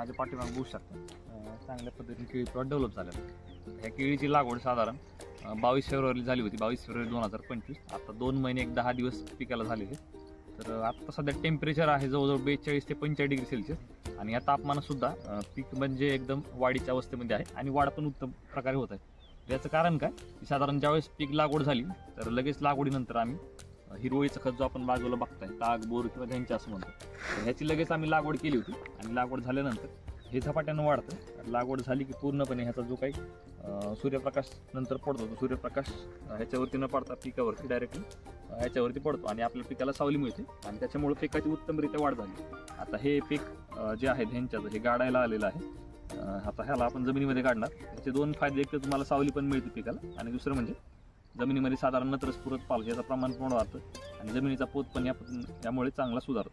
माझ्या पाठीमागे बघू शकता चांगल्या पद्धतीने केळी प्लॉट डेव्हलप झालेला आहे. ह्या केळीची लागवड साधारण 22 फेब्रुवारी झाली होती, 22 फेब्रुवारी 2025. आता 2 महिने 10 दिवस पिकाला झालेले. तर आता सध्या टेम्परेचर आहे जवळजवळ 42 ते 45 डिग्री सेल्सिअस आणि या तापमानात सुद्धा पीक म्हणजे एकदम वाढीच्या अवस्थेमध्ये आहे आणि वाढ पण उत्तम प्रकारे होत आहे. याचं कारण काय की साधारण ज्यावेळेस पीक लागवड झाली तर लगेच लागवडीनंतर आम्ही हिरवळीचं खत जो आपण बाजूला बघताय ताग बोर किंवा त्यांच्या असं म्हणतो, तर ह्याची लगेच आम्ही लागवड केली होती आणि लागवड झाल्यानंतर हे झपाट्यानं वाढतं. लागवड झाली की पूर्णपणे ह्याचा जो काही सूर्यप्रकाश नंतर पडतो तो सूर्यप्रकाश ह्याच्यावरती न पडता पिकावरती डायरेक्टली ह्याच्यावरती पडतो आणि आपल्या पिकाला सावली मिळते आणि त्याच्यामुळे पिकाची उत्तमरित्या वाढ झाली. आता हे पीक जे आहे ह्यांच्याचं हे गाडायला आलेलं आहे. आता ह्याला आपण जमिनीमध्ये काढणार. याचे 2 फायदे, एक तर तुम्हाला सावली पण मिळते पिकाला आणि दुसरं म्हणजे जमिनीमध्ये साधारण नत्रस्फुरत पाल याचं प्रमाण पण वाढतं आणि जमिनीचा पोत पण यामुळे चांगला सुधारतो.